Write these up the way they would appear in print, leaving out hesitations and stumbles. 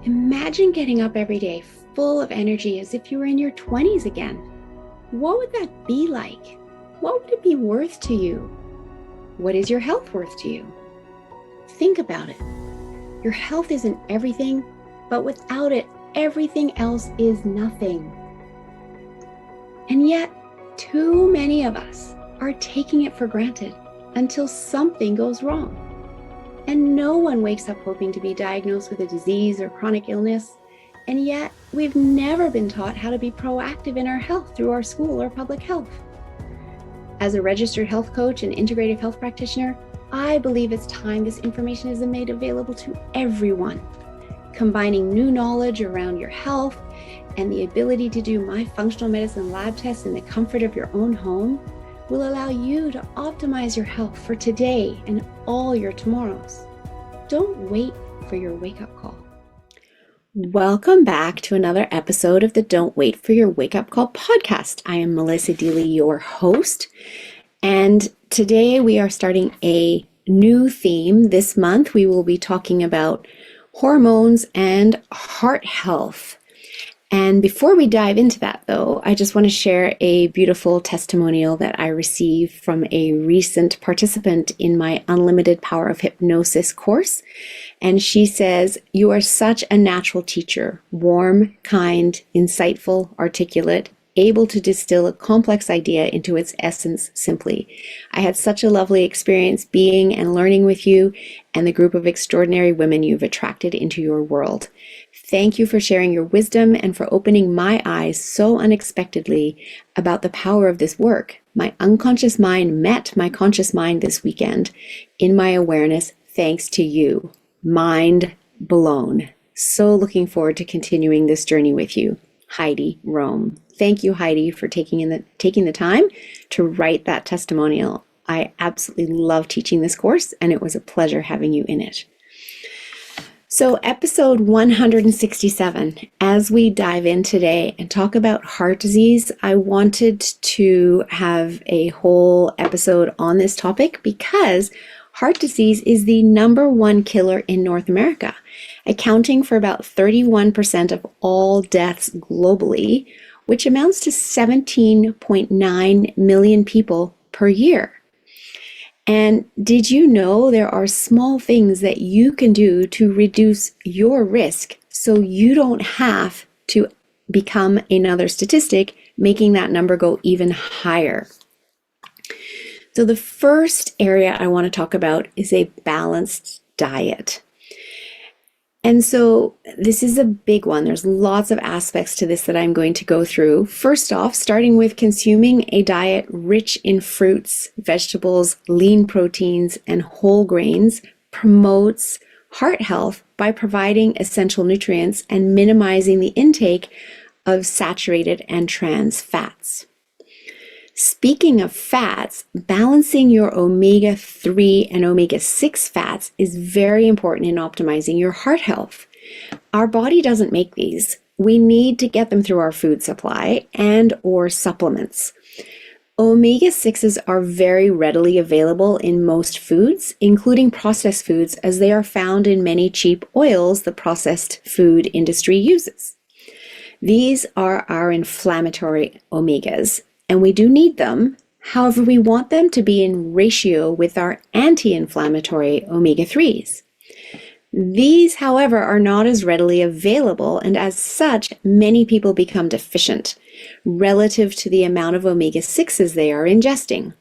Imagine getting up every day full of energy as if you were in your 20s again. What would that be like? What would it be worth to you? What is your health worth to you? Think about it. Your health isn't everything, but without it, everything else is nothing. And yet, too many of us are taking it for granted until something goes wrong. And no one wakes up hoping to be diagnosed with a disease or chronic illness. And yet, we've never been taught how to be proactive in our health through our school or public health. As a registered health coach and integrative health practitioner, I believe it's time this information is made available to everyone. Combining new knowledge around your health and the ability to do my functional medicine lab tests in the comfort of your own home will allow you to optimize your health for today and all your tomorrows. Don't wait for your wake-up call. Welcome back to another episode of the Don't Wait for Your Wake-Up Call podcast. I am Melissa Deely, your host, and today we are starting a new theme. This month we will be talking about hormones and heart health. And before we dive into that, though, I just want to share a beautiful testimonial that I received from a recent participant in my Unlimited Power of Hypnosis course. And she says, "You are such a natural teacher, warm, kind, insightful, articulate, able to distill a complex idea into its essence simply. I had such a lovely experience being and learning with you and the group of extraordinary women you've attracted into your world. Thank you for sharing your wisdom and for opening my eyes so unexpectedly about the power of this work. My unconscious mind met my conscious mind this weekend in my awareness thanks to you. Mind blown. So looking forward to continuing this journey with you. Heidi, Rome." Thank you, Heidi, for taking the time to write that testimonial. I absolutely love teaching this course, and it was a pleasure having you in it. So episode 167, as we dive in today and talk about heart disease, I wanted to have a whole episode on this topic because heart disease is the #1 killer in North America, accounting for about 31% of all deaths globally, which amounts to 17.9 million people per year. And did you know there are small things that you can do to reduce your risk so you don't have to become another statistic, making that number go even higher? So the first area I want to talk about is a balanced diet. And so this is a big one. There's lots of aspects to this that I'm going to go through. First off, starting with consuming a diet rich in fruits, vegetables, lean proteins, and whole grains promotes heart health by providing essential nutrients and minimizing the intake of saturated and trans fats. Speaking of fats, balancing your omega-3 and omega-6 fats is very important in optimizing your heart health. Our body doesn't make these. We need to get them through our food supply and or supplements. Omega-6s are very readily available in most foods, including processed foods, as they are found in many cheap oils the processed food industry uses. These are our inflammatory omegas, and we do need them. However, we want them to be in ratio with our anti-inflammatory omega-3s. These, however, are not as readily available, and as such, many people become deficient relative to the amount of omega-6s they are ingesting.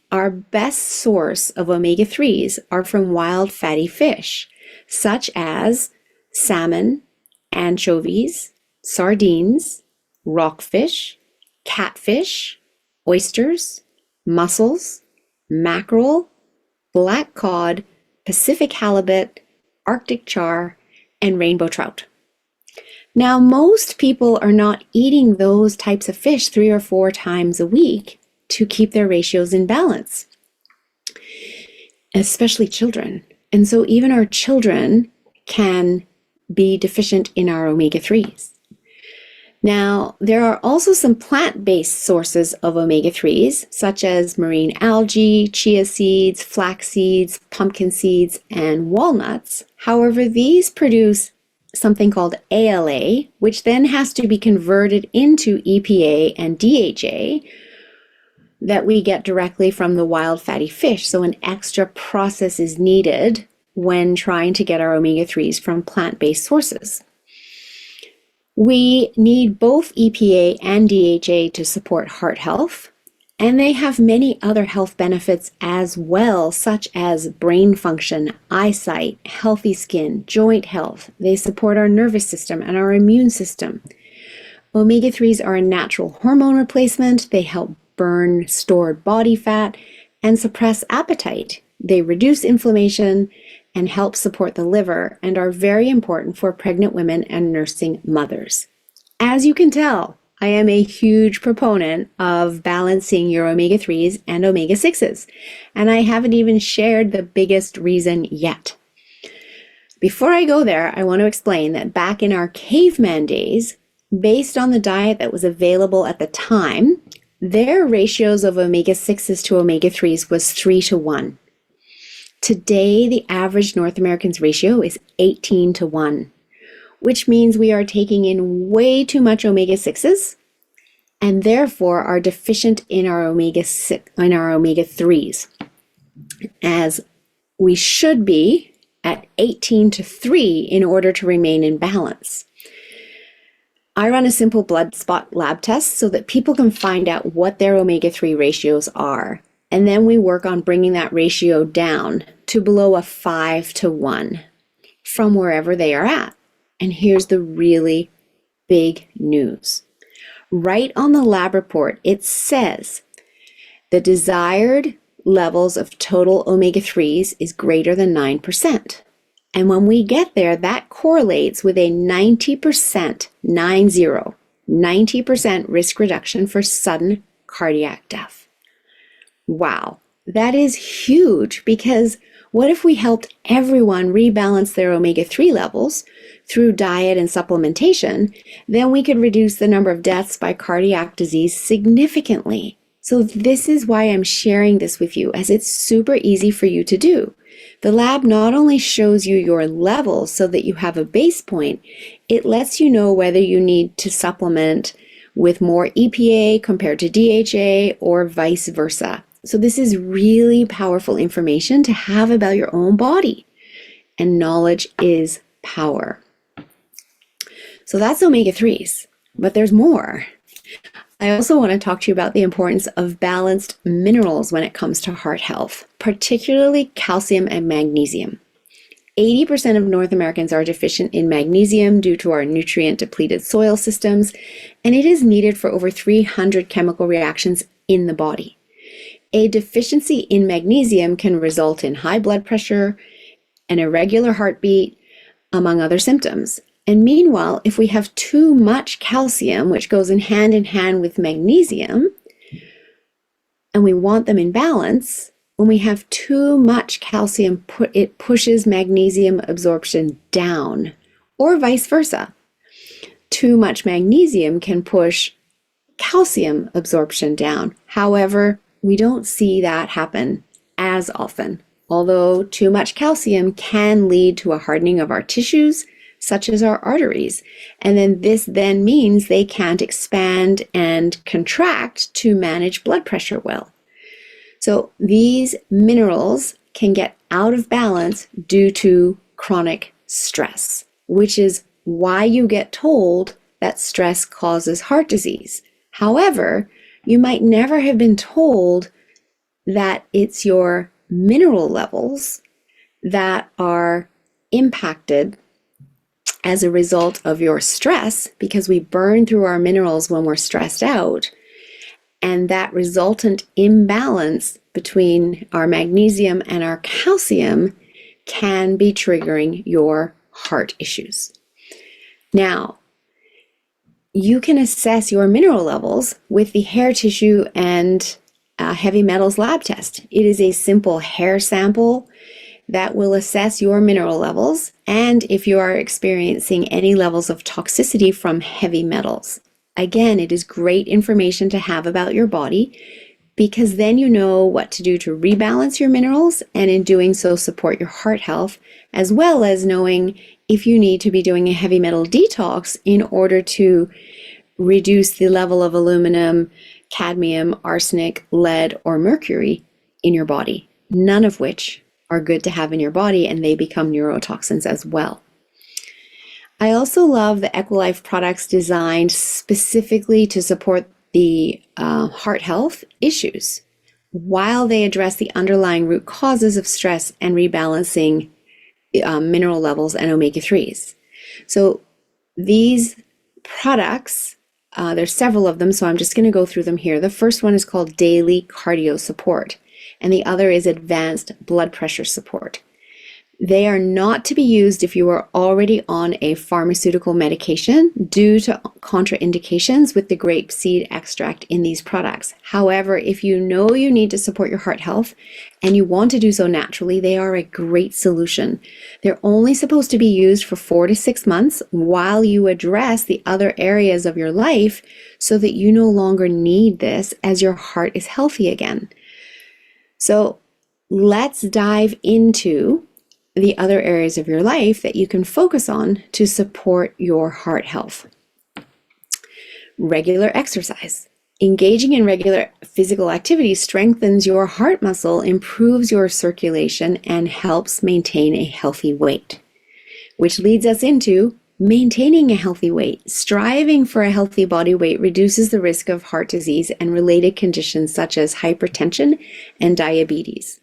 Our best source of omega-3s are from wild fatty fish, such as salmon, anchovies, sardines, rockfish, catfish, oysters, mussels, mackerel, black cod, Pacific halibut, Arctic char, and rainbow trout. Now, most people are not eating those types of fish 3 or 4 times a week to keep their ratios in balance, especially children. And so even our children can be deficient in our omega-3s. Now, there are also some plant-based sources of omega-3s, such as marine algae, chia seeds, flax seeds, pumpkin seeds, and walnuts. However, these produce something called ALA, which then has to be converted into EPA and DHA that we get directly from the wild fatty fish. So an extra process is needed when trying to get our omega-3s from plant-based sources. We need both EPA and DHA to support heart health, and they have many other health benefits as well, such as brain function, eyesight, healthy skin, joint health. They support our nervous system and our immune system. Omega-3s are a natural hormone replacement. They help burn stored body fat and suppress appetite. They reduce inflammation and help support the liver and are very important for pregnant women and nursing mothers. As you can tell, I am a huge proponent of balancing your omega-3s and omega-6s, and I haven't even shared the biggest reason yet. Before I go there, I want to explain that back in our caveman days, based on the diet that was available at the time, their ratios of omega-6s to omega-3s was 3-1. Today, the average North American's ratio is 18-1, which means we are taking in way too much omega-6s and therefore are deficient in our omega-3s, as we should be at 18-3 in order to remain in balance. I run a simple blood spot lab test so that people can find out what their omega-3 ratios are. And then we work on bringing that ratio down to below a 5-1 from wherever they are at. And here's the really big news. Right on the lab report, it says the desired levels of total omega-3s is greater than 9%. And when we get there, that correlates with a 90% risk reduction for sudden cardiac death. Wow, that is huge, because what if we helped everyone rebalance their omega-3 levels through diet and supplementation? Then we could reduce the number of deaths by cardiac disease significantly. So this is why I'm sharing this with you, as it's super easy for you to do. The lab not only shows you your levels so that you have a base point, it lets you know whether you need to supplement with more EPA compared to DHA or vice versa. So this is really powerful information to have about your own body, and knowledge is power. So that's omega-3s, but there's more. I also want to talk to you about the importance of balanced minerals when it comes to heart health, particularly calcium and magnesium. 80% of North Americans are deficient in magnesium due to our nutrient-depleted soil systems, and it is needed for over 300 chemical reactions in the body. A deficiency in magnesium can result in high blood pressure, an irregular heartbeat, among other symptoms. And meanwhile, if we have too much calcium, which goes in hand with magnesium, and we want them in balance, when we have too much calcium, it pushes magnesium absorption down, or vice versa. Too much magnesium can push calcium absorption down. However, we don't see that happen as often, although too much calcium can lead to a hardening of our tissues, such as our arteries. And then this then means they can't expand and contract to manage blood pressure well. So these minerals can get out of balance due to chronic stress, which is why you get told that stress causes heart disease. However, you might never have been told that it's your mineral levels that are impacted as a result of your stress, because we burn through our minerals when we're stressed out, and that resultant imbalance between our magnesium and our calcium can be triggering your heart issues. Now, you can assess your mineral levels with the hair tissue and heavy metals lab test. It is a simple hair sample that will assess your mineral levels and if you are experiencing any levels of toxicity from heavy metals. Again, it is great information to have about your body because then you know what to do to rebalance your minerals, and in doing so support your heart health, as well as knowing if you need to be doing a heavy metal detox in order to reduce the level of aluminum, cadmium, arsenic, lead, or mercury in your body, none of which are good to have in your body, and they become neurotoxins as well. I also love the Equilife products designed specifically to support the heart health issues while they address the underlying root causes of stress and rebalancing mineral levels and omega-3s. So these products, there's several of them, so I'm just going to go through them here. The first one is called Daily Cardio Support, and the other is Advanced Blood Pressure Support. They are not to be used if you are already on a pharmaceutical medication due to contraindications with the grapeseed extract in these products. However, if you know you need to support your heart health and you want to do so naturally, they are a great solution. They're only supposed to be used for 4 to 6 months while you address the other areas of your life so that you no longer need this as your heart is healthy again. So let's dive into the other areas of your life that you can focus on to support your heart health. Regular exercise. Engaging in regular physical activity strengthens your heart muscle, improves your circulation, and helps maintain a healthy weight, which leads us into maintaining a healthy weight. Striving for a healthy body weight reduces the risk of heart disease and related conditions such as hypertension and diabetes.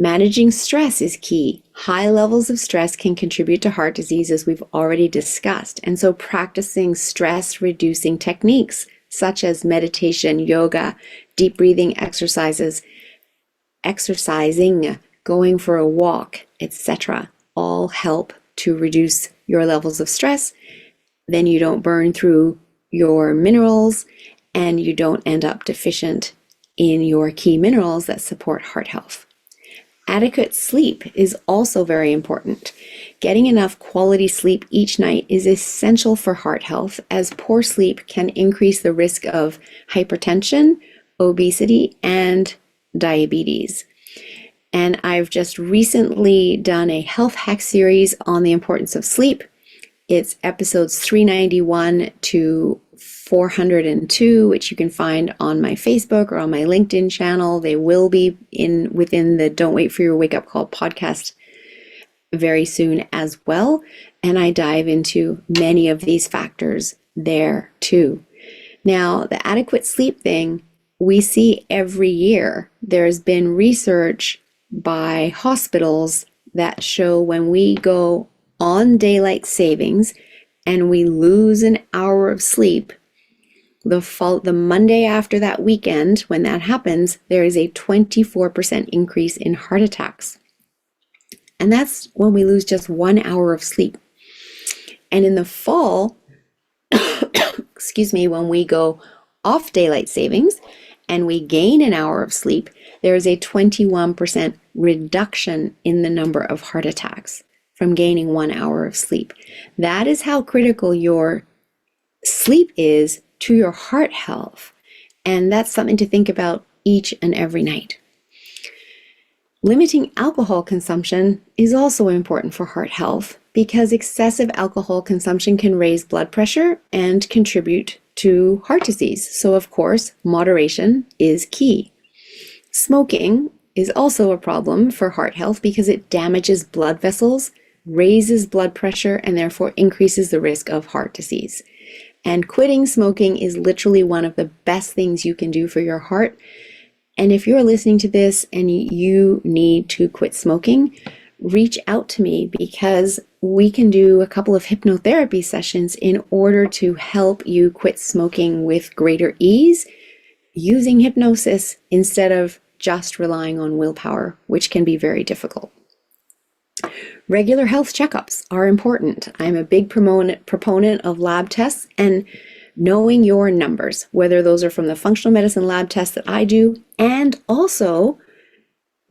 Managing stress is key. High levels of stress can contribute to heart disease, as we've already discussed. And so practicing stress reducing techniques such as meditation, yoga, deep breathing exercises, exercising, going for a walk, etc., all help to reduce your levels of stress. Then you don't burn through your minerals and you don't end up deficient in your key minerals that support heart health. Adequate sleep is also very important. Getting enough quality sleep each night is essential for heart health, as poor sleep can increase the risk of hypertension, obesity, and diabetes. And I've just recently done a health hack series on the importance of sleep. It's episodes 391 to 402, which you can find on my Facebook or on my LinkedIn channel. They will be within the Don't Wait for Your Wake Up Call podcast very soon as well. And I dive into many of these factors there too. Now, the adequate sleep thing we see every year. There's been research by hospitals that show when we go on daylight savings and we lose an hour of sleep, the Monday after that weekend, when that happens, there is a 24% increase in heart attacks. And that's when we lose just 1 hour of sleep. And in the fall, when we go off daylight savings and we gain an hour of sleep, there is a 21% reduction in the number of heart attacks from gaining 1 hour of sleep. That is how critical your sleep is to your heart health. And that's something to think about each and every night. Limiting alcohol consumption is also important for heart health because excessive alcohol consumption can raise blood pressure and contribute to heart disease. So of course, moderation is key. Smoking is also a problem for heart health because it damages blood vessels, raises blood pressure, and therefore increases the risk of heart disease. And quitting smoking is literally one of the best things you can do for your heart. And if you're listening to this and you need to quit smoking, reach out to me because we can do a couple of hypnotherapy sessions in order to help you quit smoking with greater ease using hypnosis instead of just relying on willpower, which can be very difficult. Regular health checkups are important. I'm a big proponent of lab tests and knowing your numbers, whether those are from the functional medicine lab tests that I do and also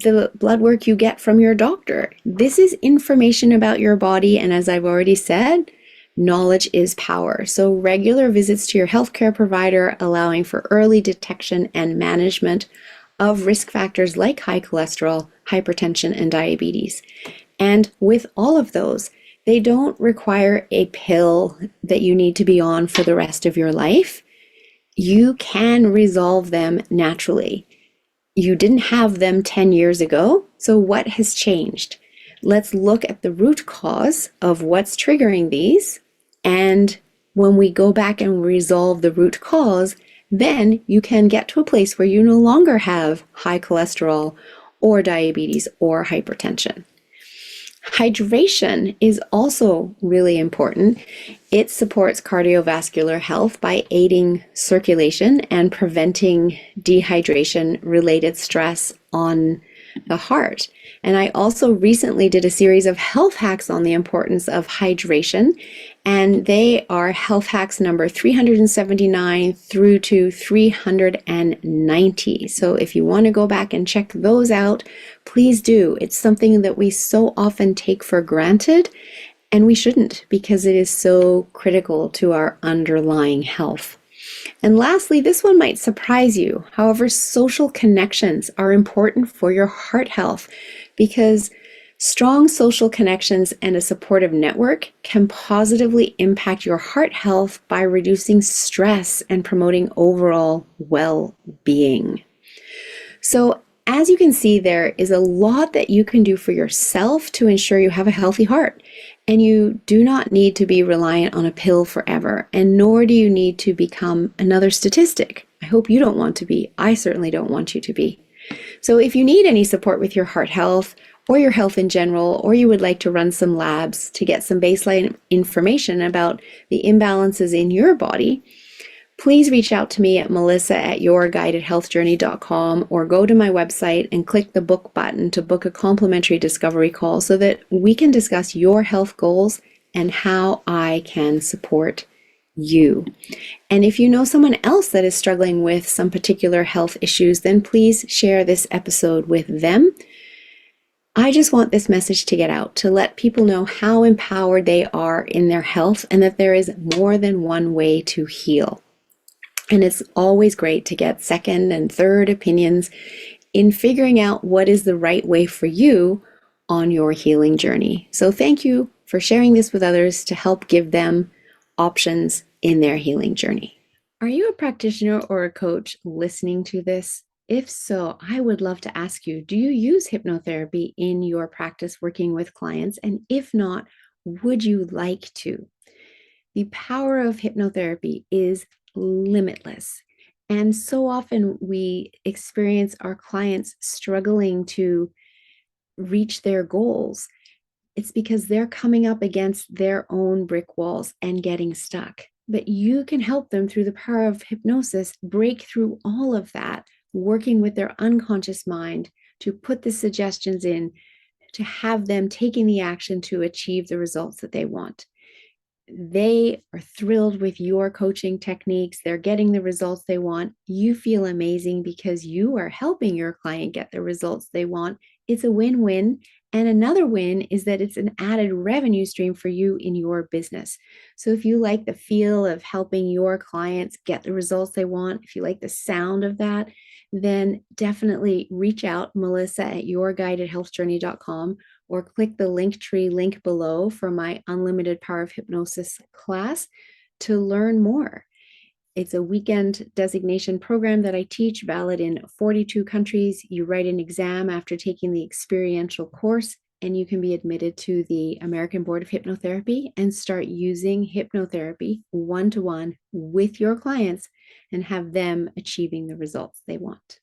the blood work you get from your doctor. This is information about your body, and as I've already said, Knowledge is power. So regular visits to your healthcare provider, allowing for early detection and management of risk factors like high cholesterol, hypertension, and diabetes. And with all of those, they don't require a pill that you need to be on for the rest of your life. You can resolve them naturally. You didn't have them 10 years ago, so what has changed? Let's look at the root cause of what's triggering these. And when we go back and resolve the root cause, then you can get to a place where you no longer have high cholesterol or diabetes or hypertension. Hydration is also really important. It supports cardiovascular health by aiding circulation and preventing dehydration-related stress on the heart. And I also recently did a series of health hacks on the importance of hydration, and they are health hacks number 379 through to 390. So if you want to go back and check those out, please do. It's something that we so often take for granted, and we shouldn't, because it is so critical to our underlying health. And lastly, this one might surprise you. However, social connections are important for your heart health, because strong social connections and a supportive network can positively impact your heart health by reducing stress and promoting overall well-being. So as you can see, there is a lot that you can do for yourself to ensure you have a healthy heart. And you do not need to be reliant on a pill forever, and nor do you need to become another statistic. I hope you don't want to be. I certainly don't want you to be. So if you need any support with your heart health or your health in general, or you would like to run some labs to get some baseline information about the imbalances in your body, please reach out to me at melissa@yourguidedhealthjourney.com, or go to my website and click the book button to book a complimentary discovery call so that we can discuss your health goals and how I can support you. And if you know someone else that is struggling with some particular health issues, then please share this episode with them. I just want this message to get out, to let people know how empowered they are in their health and that there is more than one way to heal. And it's always great to get second and third opinions in figuring out what is the right way for you on your healing journey. So thank you for sharing this with others to help give them options in their healing journey. Are you a practitioner or a coach listening to this? If so, I would love to ask you, do you use hypnotherapy in your practice working with clients? And if not, would you like to? The power of hypnotherapy is limitless. And so often we experience our clients struggling to reach their goals. It's because they're coming up against their own brick walls and getting stuck. But you can help them through the power of hypnosis break through all of that, working with their unconscious mind to put the suggestions in, to have them taking the action to achieve the results that they want. They are thrilled with your coaching techniques. They're getting the results they want. You feel amazing because you are helping your client get the results they want. It's a win-win. And another win is that it's an added revenue stream for you in your business. So if you like the feel of helping your clients get the results they want, if you like the sound of that, then definitely reach out, melissa@yourguidedhealthjourney.com, or click the Linktree link below for my Unlimited Power of Hypnosis class to learn more. It's a weekend designation program that I teach, valid in 42 countries. You write an exam after taking the experiential course, and you can be admitted to the American Board of Hypnotherapy and start using hypnotherapy one-to-one with your clients and have them achieving the results they want.